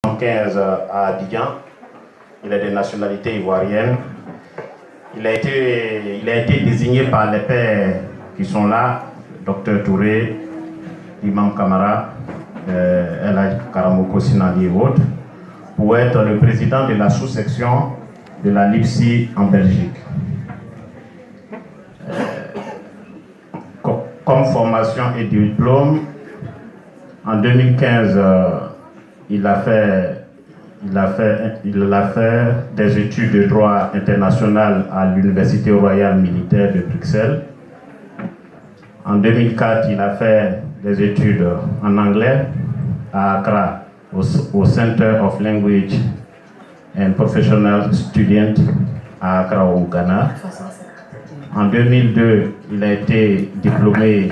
1975 à Abidjan. Il est de nationalité ivoirienne. Il a été désigné par les pairs qui sont là, Dr Touré, Imam Kamara, El Hadj Karamoko Sinali et autres, pour être le président de la sous-section de la LIPSI en Belgique. Comme formation et diplôme, en 2015, il a fait des études de droit international à l'Université royale militaire de Bruxelles. En 2004, il a fait des études en anglais à Accra, au Center of Language and Professional Students à Accra, au Ghana. En 2002, il a été diplômé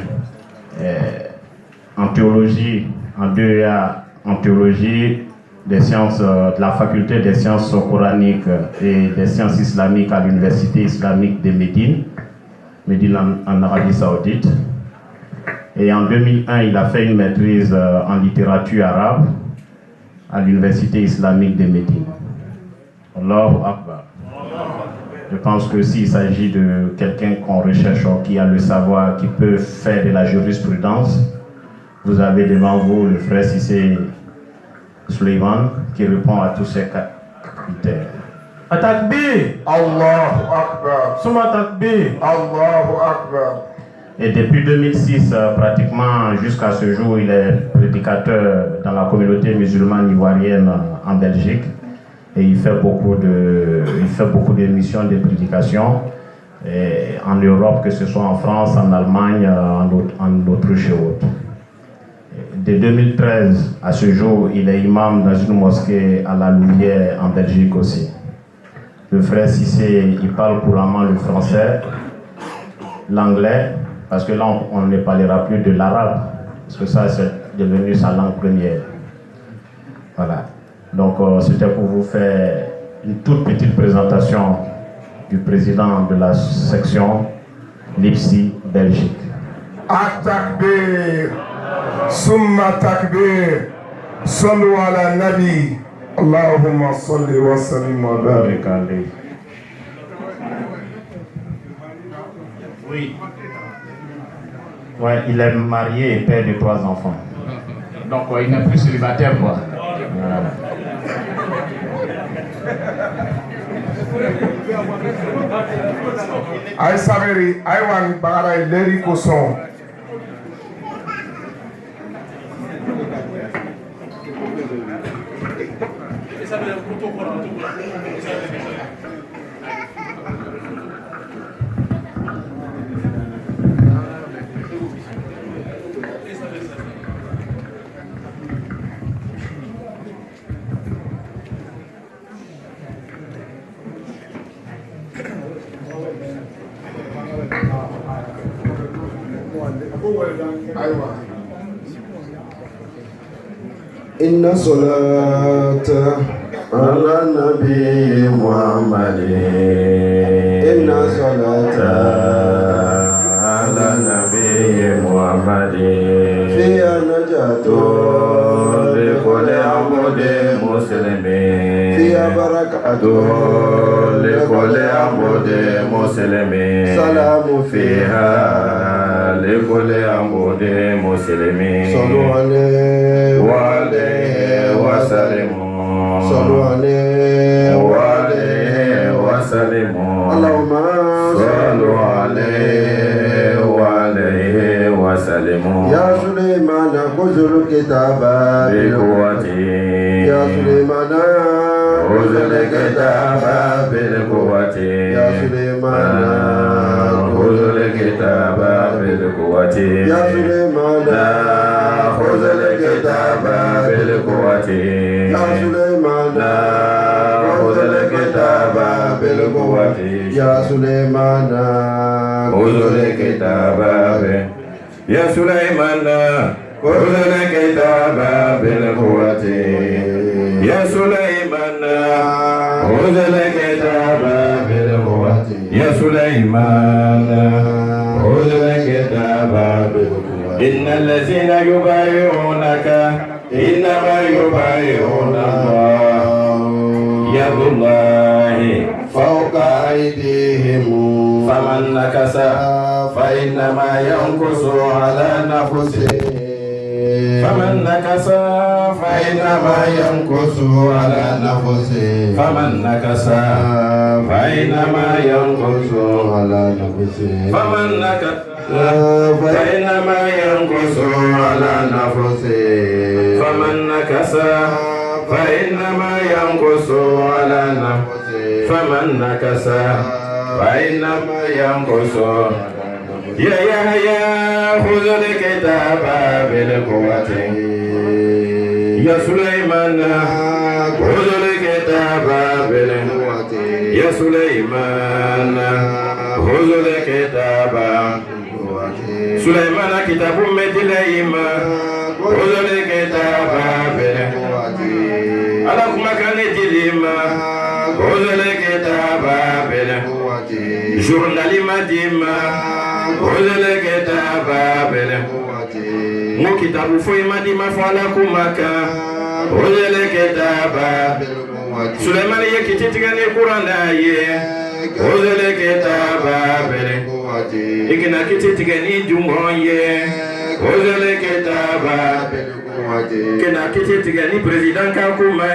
en théologie, en 2A en théologie des sciences, de la faculté des sciences coraniques et des sciences islamiques à l'Université islamique de Médine en Arabie Saoudite. Et en 2001, il a fait une maîtrise en littérature arabe à l'Université islamique de Médine. Allahu Akbar. Je pense que s'il s'agit de quelqu'un qu'on recherche, qui a le savoir, qui peut faire de la jurisprudence, vous avez devant vous le frère Sissé Suleiman qui répond à tous ces critères. Takbir, Allahu Akbar, Suma Takbir, Allahu Akbar. Et depuis 2006, pratiquement jusqu'à ce jour, il est prédicateur dans la communauté musulmane ivoirienne en Belgique. Et il fait beaucoup d'émissions de prédication en Europe, que ce soit en France, en Allemagne, en Autriche et autres. De 2013 à ce jour, il est imam dans une mosquée à la Louvière en Belgique aussi. Le frère Sissé, il parle couramment le français, l'anglais, parce que là on ne parlera plus de l'arabe, parce que ça c'est devenu sa langue première. Voilà. Donc c'était pour vous faire une toute petite présentation du président de la section LIPSI Belgique. At-Takbir, Summa Takbir, Sallu ala Nabi, Allahumma salli wa sallim wa barik. Oui. Ouais, il est marié et père de 3 enfants. Donc il n'est plus célibataire, quoi. Voilà. Ay saberi, ay wan bagara leri koson. إن صلاة على النبي محمد إن صلاة على النبي محمد فيها نجاة لكل عبد مسلم فيها بركة لكل عبد مسلم سلام فيها لكل عبد مسلم صلوا عليه وعليه وسلموا صلوا عليه وعليه وسلموا اللهم صلوا عليه وعليه وسلموا يا سليمان خذ الكتاب بقوتي يا سليمان خذ الكتاب بالقوة يا سليمان خذ الكتاب بالقوة يا سليمان خذ الكتاب بالقوة يا سليمان خذ الكتاب بالقوة يا سليمان خذ الكتاب يا سليمان خذ الكتاب بالقوة يا سليمان خذ الكتاب بالقوة يا سليمان خذ الكتاب بالقوة إن الذين يبايعونك إنما يبايعون الله يد الله فوق أيديهم فمن نكث فإنما ينكث على نفسه فمن نكث فإنما ينكث على نفسه فمن نكث فإنما ينكث على نفسه فمن نكث فإنما ينكث على نفسه فمن نكث فإنما ينكث على نفسه فمن نكث فإنما ينكث يا يحيى خذ الكتاب بالقوة يا سليمان خذ الكتاب بالقوة يا سليمان خذ الكتاب سليمان كتاب مدليما خذ الكتاب بالقوة على كما كان دليما خذ الكتاب بالقوة جورنال مديما خذ الكتاب بالقوة مو كتاب فوي مديما فعلا كما كان خذ الكتاب بالقوة سليمان يكتب تغني قرآن خذ الكتاب بالقوة إكنا كتب تغني جمعون خذ الكتاب بالقوة كنا كتب تغني بريزيدان كاكوما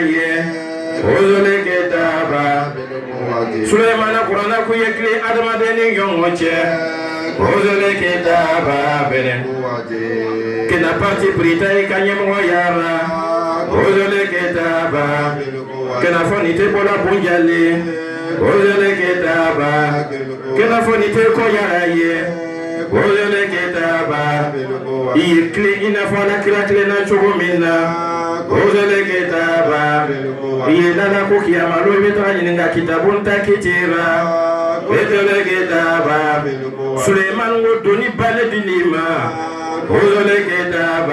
خذ الكتاب بالقوة سليمان قرآن كو يكلي أدم ديني يوموچه خذ الكتاب بالقوة كنا باتي بريتاي كانيم ويارا خذ الكتاب كنا فونيتي بولا بونجالي خذ الكتاب كنا فونيتي كوياراي خذ الكتاب يكلي إنا فولا كلاكلي نشوفو منا خذ الكتاب يلالا كوكي أمالو بيتراني نغا كتابون تاكيتيرا خذ الكتاب سليمان ودوني بالدينيما خذ الكتاب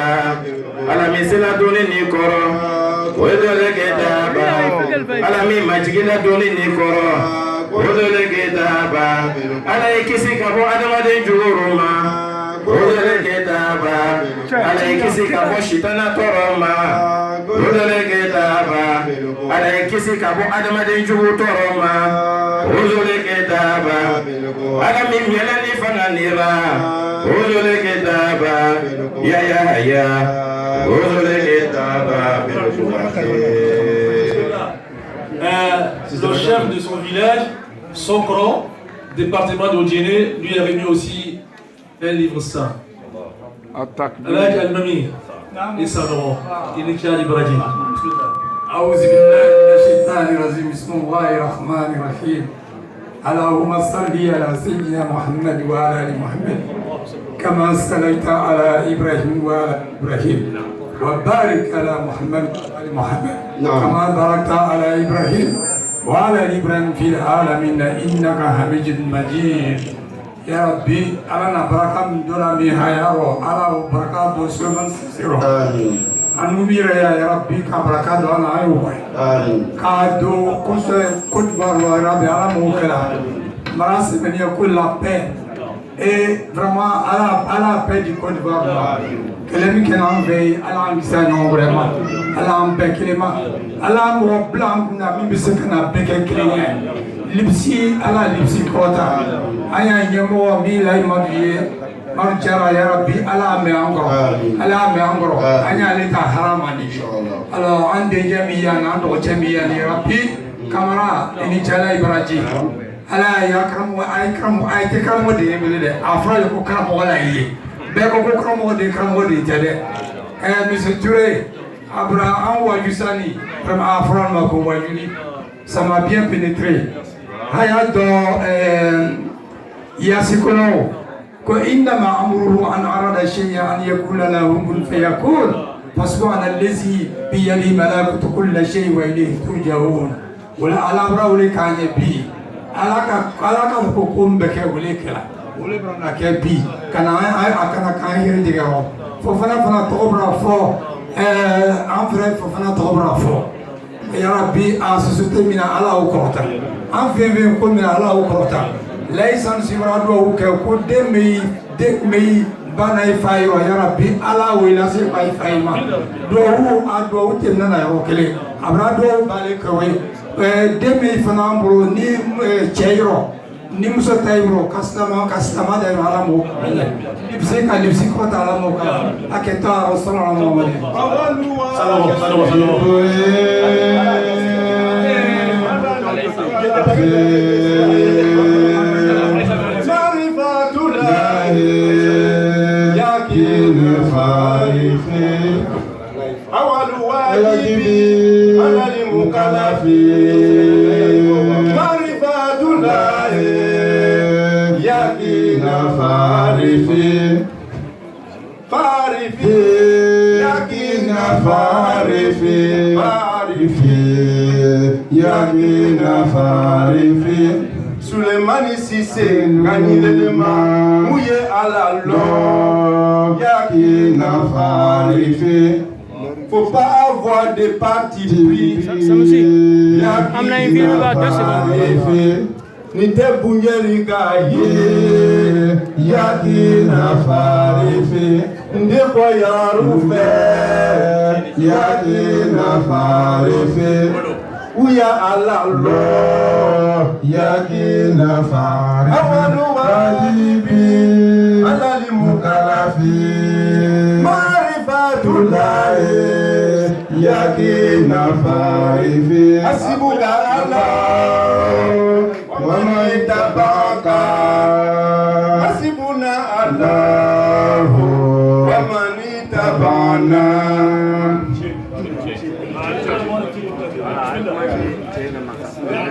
على مثلا دوني نيكورو خذ الكتاب على مي ماجيلا دوني نيكورو خذ الكتاب على كيسي كابو ادم دي جوروما خذ الكتاب على كيسي كابو شيطان تورما خذ الكتاب على كيسي كابو ادم دي جوروما خذ الكتاب على مي ميلاني فنانيرا خذ الكتاب يا خذ الكتاب Le chef de son village, Sokro, département d'Odjéné, lui avait mis aussi un livre saint. Alaj Al-Mami, et Sadro, il est à Ibrahim. أعوذ بالله من الشيطان الرجيم بسم الله الرحمن الرحيم اللهم صل على سيدنا محمد وعلى آل محمد كما صليت على إبراهيم وعلى إبراهيم وبارك على محمد وعلى محمد كما باركت على إبراهيم وعلى إبراهيم في العالمين إنك حميد مجيد يا ربي أنا بركة من دولا ميهايرو على بركة دوسلمان سيرو أنوميرا يا ربي كبركة دولا أيوة كادو كنت بارو يا ربي على موكلا مراسي من يقول لا paix et vraiment à la paix du Côte d'Ivoire. Que les miens en veillent à l'ambition vraiment, à l'ambéclément, à l'amour blanc n'a mis ce qu'on a béqué créé. L'ipsi à la l'ipsi kota. Aya yemo mi la imadiye. Marjara ya Rabbi ala me angro. Ala me angro. Aya leta haramani. Alors ande jamiya na do jamiya ni Rabbi. Kamara ini jala Ibrahim. Ala yakram wa aikram wa de bilde. Afra ko kram wala yi. Beko ko kram de kram wa de jale. Monsieur Touré, Abraham Wajusani, from Afra ma ko wajuni. Ça m'a bien pénétré. Hayado Yasikono ko innama amruhu an arada shay'an an yakula lahu kun fayakun fasbana allazi bi yadi malakutu kulli shay wa ilayhi turja'un wala alabra wala kanye bi alaka ko kumbeke wala kala wala brana ke bi kana ay akana kan yiri digaro fo fana tobra fo en vrai fo fana tobra fo ya rabbi a société mina ala o korta en fait ko mina ala o korta laysan sibrado o ke ko demei bana ifayro ya rabbi ala wila se bay fayma do hu ado utenna na yo kele abra do bale kawai demi fanambro ni cheiro ni muso tayro kastama da alamo ibse ka libsi ko ta alamo ka aketa sallallahu alaihi أول واجب على المكلف معرفة الله يقين فارف يقين فارف يقين فارف Souleymane Cissé, gagné l'élément, mouillé à la loi, Yakina Farifé. Faut pas avoir de parti pris. Yakina Farifé. Nite bunyeri gaye, Yakina Farifé. Nde boyaroufe, Yakina Farifé. Ouya ala lo yakina fari awanu wajibi ala limukalafi marifatulahi yakina fari asibuka ala wama itabaka asibuna ala wama itabana.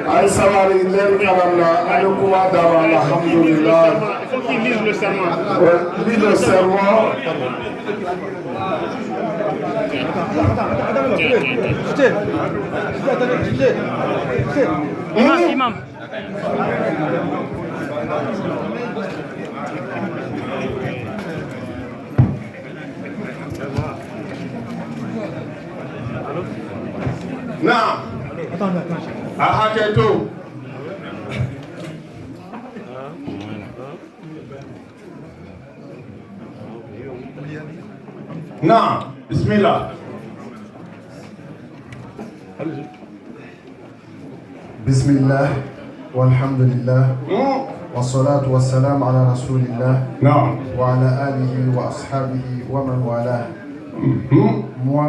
Aïe Samari, l'air Kalamla, Alekuma Dara, alhamdulillah. Il faut qu'il lise le serment. Lise le serment. Imam. Non. Ahaketo. Non. Bismillah. Bismillah. Walhamdulillah. Wassalatu wassalam ala rasulillah. Non. Wa ala alihi wa ashabihi wa man wala. Moi,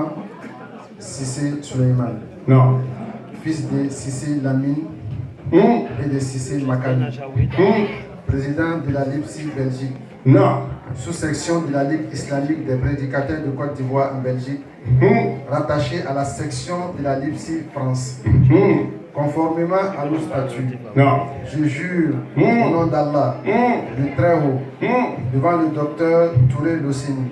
Cissé Suleiman. Non. Fils de Cissé Lamine et de Cissé Makani. Président de la LIPSI Belgique. Non. Sous-section de la Ligue islamique des prédicateurs de Côte d'Ivoire en Belgique. Rattaché à la section de la LIPSI France. Conformément à nos statuts. Non. Je jure au nom d'Allah, le Très-Haut, devant le docteur Touré Lossini,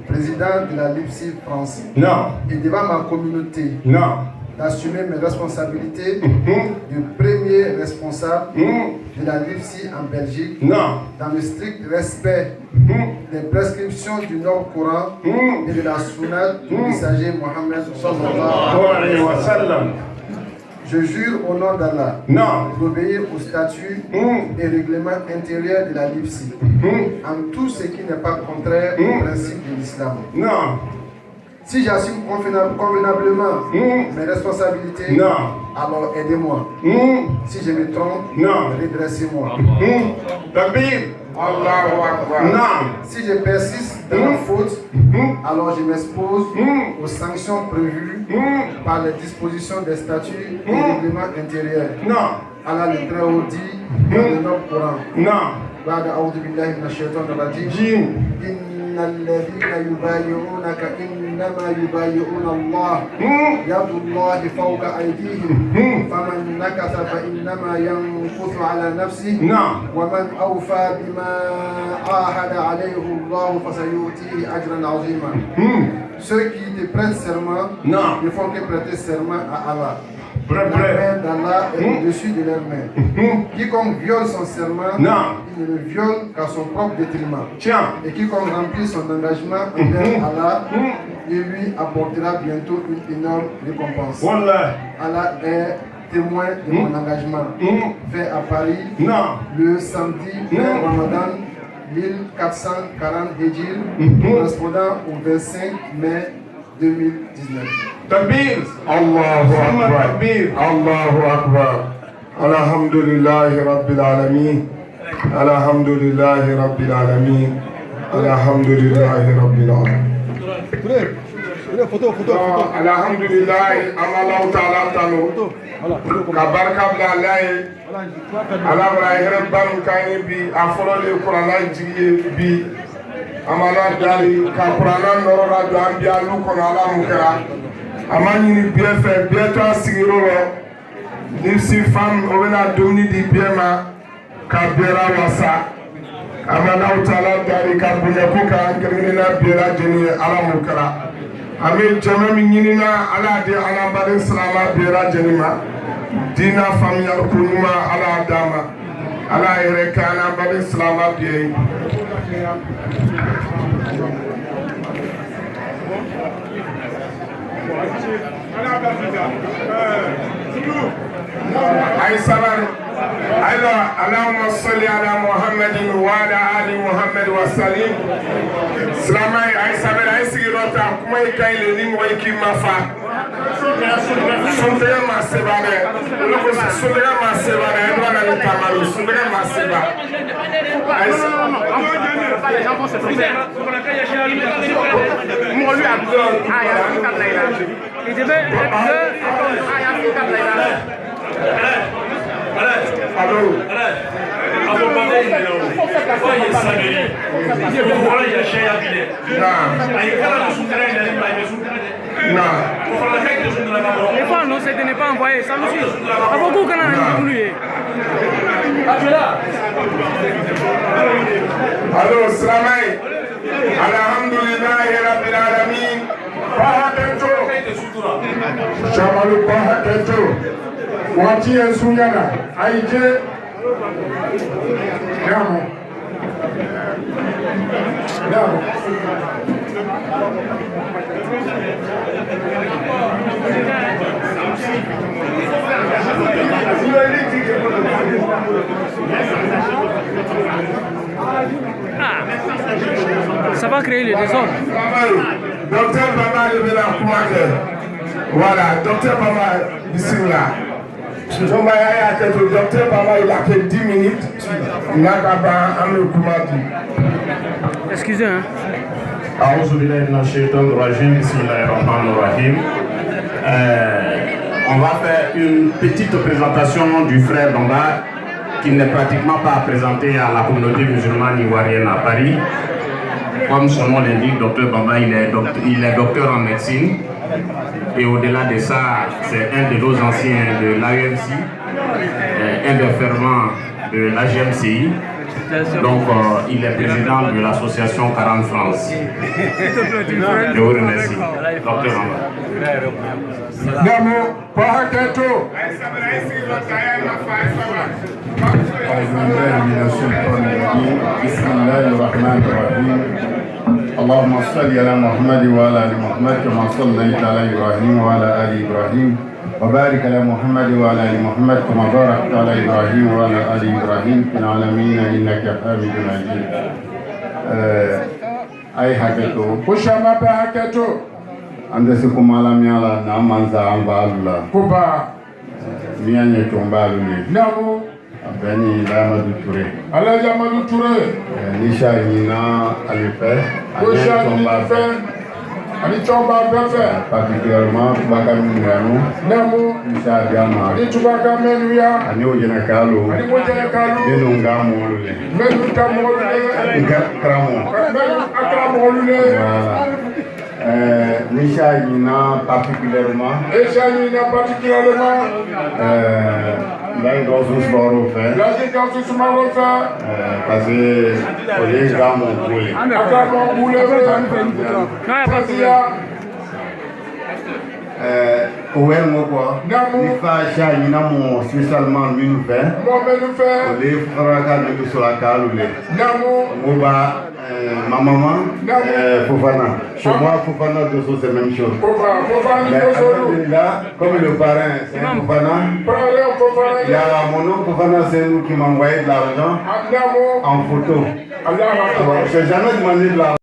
président de la LIPSI France. Non. Et devant ma communauté. Non. D'assumer mes responsabilités de premier responsable de la LIPSI en Belgique, dans le strict respect des prescriptions du Nord-Coran et de la Sunna du messager Mohammed sallallahu alayhi wa sallam. Je jure au nom d'Allah d'obéir aux statuts et règlements intérieurs de la LIPSI en tout ce qui n'est pas contraire au principe de l'islam. Si j'assume convenablement mes responsabilités, alors aidez-moi. Si je me trompe, redressez-moi. Si je persiste dans ma faute, alors je m'expose aux sanctions prévues par les dispositions des statuts et règlements intérieurs. Allah le Très-Haut dit dans le Nord-Coran. بعد أعوذ بالله من الشيطان الرجيم إن الذين يبايعونك إنما يبايعون الله يد الله فوق أيديهم فمن نكث فإنما ينكث على نفسه ومن أوفى بما عاهد عليه الله فسيؤتيه أجرا عظيما. Ceux qui te prêtent serment ne font que prêter serment à Allah. La main d'Allah est au-dessus de leurs mains. Quiconque viole son serment, il ne le viole qu'à son propre détriment. Et quiconque remplit son engagement envers Allah, il lui apportera bientôt une énorme récompense. Allah est témoin de mon engagement fait à Paris le samedi 1 Ramadan 1440 Hijil, correspondant au 25 mai 2019. Takbir. Allahu Akbar. Allahu Akbar. Alhamdulillahi Rabbil Alamin. Alhamdulillahi Rabbil Alamin. Alhamdulillahi Rabbil Alamin. Alhamdulillahi amalahu ta'ala tanu. Kabarka bilallahi. Ala bara ban kani bi afrole Qur'ana jigi bi. Amala dari ka Qur'ana norora do ambiya lu kono ala mukara. Amani ni bienfe bieto asigiro lo. Nipsi fam obena domni di biema ka biera wasa. Amala ta'ala dari ka bunyaku ka ngirina biera jeni ala mukara. Amin jama min ñinina ala de ala bari salama biera jenima dina famia kunuma ala dama ala yere kana bari salama biye ay sabar ayla allahumma salli ala muhammadin wa ala ali muhammad wa sallim Slamay ay sabar ay sigirota kuma ikaile ni mo ikimafa Sundega masebane loko sundega masebane ndwana ni kamaru sundega maseba ay les gens vont se tromper moi lui a dit aya fikat layla il devait aya fikat layla Allô les fois non c'était n'est pas envoyé ça me suit à beaucoup qu'on a voulu Allô Slamay Alhamdulillahi Rabbil Alamin Bahaketo Shamalu Bahaketo Wati en sunyana aije Namo ça va créer le désordre. Docteur Baba de la Kouake. Voilà, docteur Baba, bismillah. Docteur Baba, il a fait 10 minutes. Il n'a qu'à un Koumadi. Excusez, hein. On va faire une petite présentation du frère Bamba qui n'est pratiquement pas présenté à la communauté musulmane ivoirienne à Paris. Comme son nom l'indique, Dr Bamba, il est docteur en médecine. Et au-delà de ça, c'est un de nos anciens de l'AEMC, un des fervents de l'AGMCI. Donc, il est président de l'association 40 France. Je vous remercie. Dr Bamba. Namo, Bahaketo. بسم الله الرحمن الرحيم اللهم صل على محمد وعلى ال محمد كما صليت على ابراهيم وعلى ال ابراهيم وبارك على محمد وعلى ال محمد كما باركت على ابراهيم وعلى ال ابراهيم في العالمين انك حميد مجيد اي حكيتو Kushama Bahaketo. ande sikumala miala na manza ambalula Kuba. mianye tombalu ni Namo. Beni Lamadu Touré. Alaja Amadou Touré. Nisha Nina Alife. Kusha Alife. Ali Chomba Befe. Particulièrement Baka Mungano. Namo. Nisha Gama. Ali Chubaka Menuya. Ani Ojena Kalu. Ali Mojene Kalu. Benu Ngamolule. Menu Kamolule. Kramo. Menu Akramolule. Voilà. Nisha Nina particulièrement. Nisha Nina particulièrement. Là, il doit se faire refaire. Là, il doit se faire refaire. Parce que les gars m'ont brûlé. Akramon Boule. Ouel mo quoi. Namo. Il faut acheter une amont spécialement une fait. Moi, menu fait. Les frères de sur la calule. Namo. Moba, ma maman, Fofana. Chez moi, Fofana de c'est la même chose. Mais là, comme le parrain, c'est un Fofana. Il y a mon oncle Fofana, c'est nous qui m'a envoyé de l'argent en photo. Allah J'ai jamais demandé de l'argent.